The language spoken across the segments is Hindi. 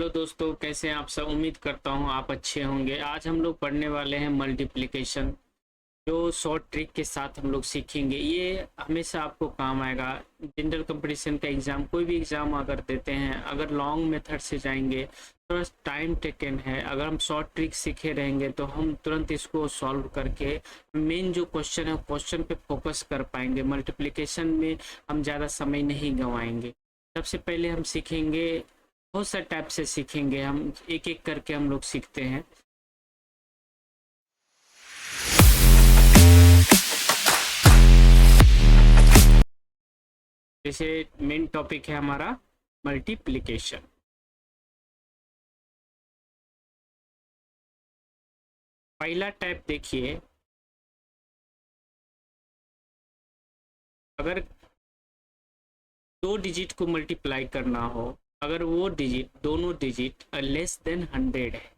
हेलो दोस्तों, कैसे हैं आप सब। उम्मीद करता हूं आप अच्छे होंगे। आज हम लोग पढ़ने वाले हैं मल्टीप्लिकेशन, जो शॉर्ट ट्रिक के साथ हम लोग सीखेंगे। ये हमेशा आपको काम आएगा। जनरल कंपटीशन का एग्ज़ाम, कोई भी एग्ज़ाम अगर देते हैं, अगर लॉन्ग मेथड से जाएंगे थोड़ा टाइम टेकन है। अगर हम शॉर्ट ट्रिक सीखे रहेंगे तो हम तुरंत इसको सॉल्व करके मेन जो क्वेश्चन है क्वेश्चन पे फोकस कर पाएंगे। मल्टीप्लिकेशन में हम ज़्यादा समय नहीं गंवाएंगे। सबसे पहले हम सीखेंगे, बहुत सारे टाइप से सीखेंगे, हम एक एक करके हम लोग सीखते हैं। जैसे मेन टॉपिक है हमारा मल्टीप्लिकेशन। पहला टाइप देखिए, अगर दो डिजिट को मल्टीप्लाई करना हो, अगर वो डिजिट, दोनों डिजिट लेस देन 100 है।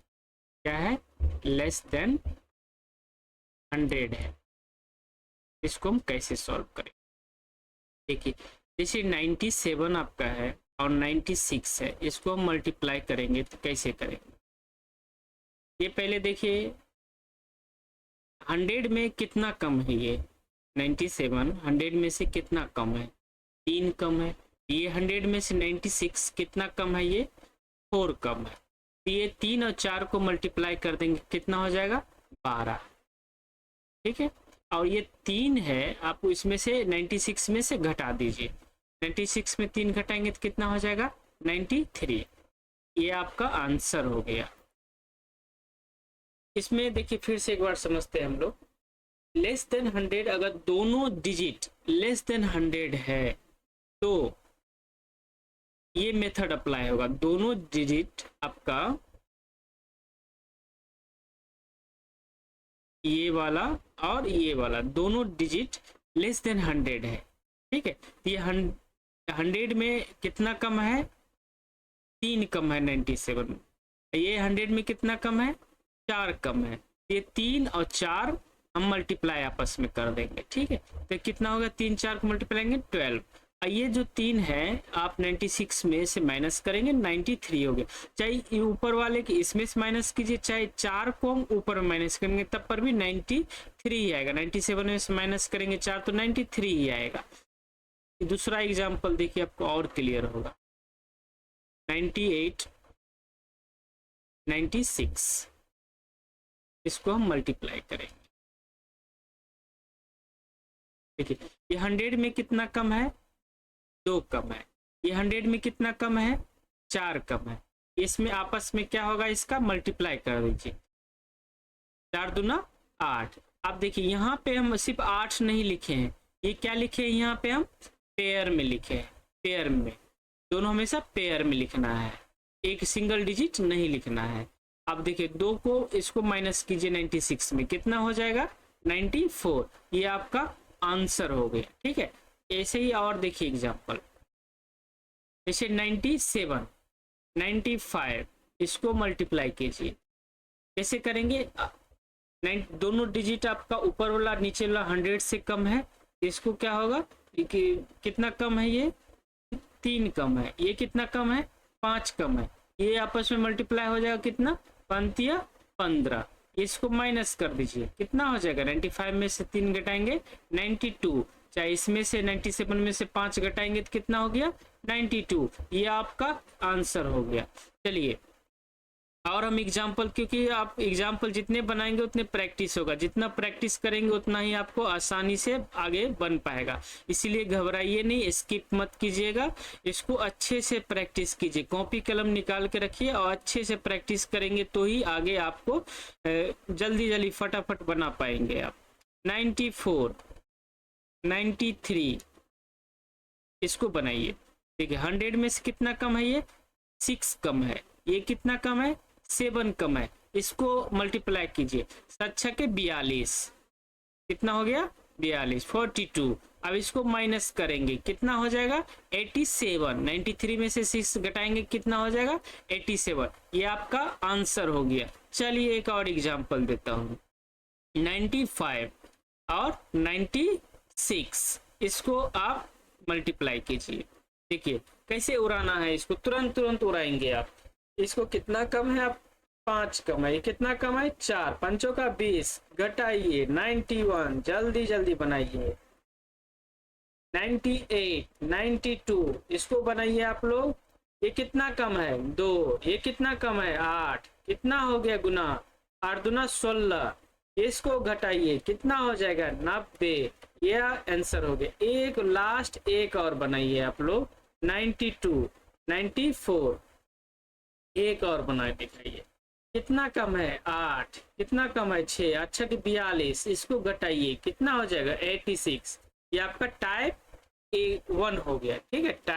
क्या है? लेस देन 100 है। इसको हम कैसे सॉल्व करें? देखिए, जैसे 97 आपका है और 96 है, इसको हम मल्टीप्लाई करेंगे तो कैसे करेंगे? ये पहले देखिए, 100 में कितना कम है ये? 97 100 में से कितना कम है? 3 कम है। ये 100 में से 96 कितना कम है? ये 4 कम है। ये 3 और 4 को मल्टीप्लाई कर देंगे, कितना हो जाएगा? 12। ठीक है। और ये 3 है, आप इसमें से 96 में से घटा दीजिए। 96 में 3 घटाएंगे तो कितना हो जाएगा? 93। ये आपका आंसर हो गया। इसमें देखिए, फिर से एक बार समझते हैं हम लोग। लेस देन 100, अगर दोनों डिजिट लेस देन 100 है तो ये मेथड अप्लाई होगा। दोनों डिजिट आपका ये वाला और ये वाला, दोनों डिजिट लेस देन 100 है। ठीक है। ये 100 में कितना कम है? 3 कम है 97 में। ये 100 में कितना कम है? 4 कम है। ये 3 और 4 हम मल्टीप्लाई आपस में कर देंगे। ठीक है। तो कितना होगा? 3 4 को मल्टीप्लाई करेंगे 12। ये जो 3 है आप 96 में से माइनस करेंगे, 93 हो गया। चाहे ऊपर वाले की इसमें से माइनस कीजिए, चाहे 4 को हम ऊपर में माइनस करेंगे तब पर भी 93 ही आएगा। 97 में से माइनस करेंगे 4 तो 93 ही आएगा। दूसरा एग्जाम्पल देखिए, आपको और क्लियर होगा। 98 96, इसको हम मल्टीप्लाई करेंगे। देखिए, ये 100 में कितना कम है? 2 कम है। ये 100 में कितना कम है? 4 कम है। इसमें आपस में क्या होगा? इसका मल्टीप्लाई कर दीजिए। 4 दूना 8। अब देखिए, यहाँ पे हम सिर्फ 8 नहीं लिखे हैं, ये क्या लिखे हैं? यहाँ पे हम पेयर में लिखे हैं। पेयर में, दोनों हमेशा पेयर में लिखना है, एक सिंगल डिजिट नहीं लिखना है। अब देखिए, 2 को इसको माइनस कीजिए 96 में, कितना हो जाएगा? 94। ये आपका आंसर हो गया। ठीक है। ऐसे ही और देखिए एग्जाम्पल, जैसे 97 95, इसको मल्टीप्लाई कीजिए। कैसे करेंगे? दोनों डिजिट आपका ऊपर वाला नीचे वाला 100 से कम है, इसको क्या होगा कि कितना कम है? ये 3 कम है। ये कितना कम है? 5 कम है। ये आपस में मल्टीप्लाई हो जाएगा, कितना? 5 या 15। इसको माइनस कर दीजिए, कितना हो जाएगा? 95 में से 3 घटाएंगे 92। चाहे इसमें से 97 में से 5 घटाएंगे तो कितना हो गया? 92। ये आपका आंसर हो गया। चलिए और हम एग्जाम्पल, क्योंकि आप एग्जाम्पल जितने बनाएंगे उतने प्रैक्टिस होगा, जितना प्रैक्टिस करेंगे उतना ही आपको आसानी से आगे बन पाएगा। इसीलिए घबराइए नहीं, स्किप मत कीजिएगा, इसको अच्छे से प्रैक्टिस कीजिए। कॉपी कलम निकाल के रखिए और अच्छे से प्रैक्टिस करेंगे तो ही आगे आपको जल्दी जल्दी फटाफट बना पाएंगे आप। 94 93, इसको बनाइए। ठीक है। 100 में से कितना कम है? ये 6 कम है। ये कितना कम है? 7 कम है। इसको मल्टीप्लाई कीजिए, 7 के 42, कितना हो गया? 42 42। अब इसको माइनस करेंगे, कितना हो जाएगा? 87। 93 में से 6 घटाएंगे, कितना हो जाएगा? 87। ये आपका आंसर हो गया। चलिए एक और एग्जांपल देता हूँ। 95 और 96, इसको आप मल्टीप्लाई कीजिए। देखिए कैसे उड़ाना है इसको, तुरंत तुरंत उड़ाएंगे आप। इसको कितना कम है? आप 5 कम है, ये कितना कम है? 4, पंचों का 20, घटाइए 91, जल्दी जल्दी बनाइए। 98, 92, इसको बनाइए आप लोग। ये कितना कम है? 2, ये कितना कम है? 8, कितना हो गया गुना? 8 दूना 16, इसको घटाइए, कितना हो जाएगा? 90, ये आंसर हो गया। एक लास्ट एक और बनाइए आप लोग, 92, 94, एक और बना दिखाइए, कितना कम है? 8, कितना कम है? 6, अच्छा कि 42, इसको घटाइए, कितना हो जाएगा? 86, ये आपका टाइप A1 हो गया। ठीक है, टाइप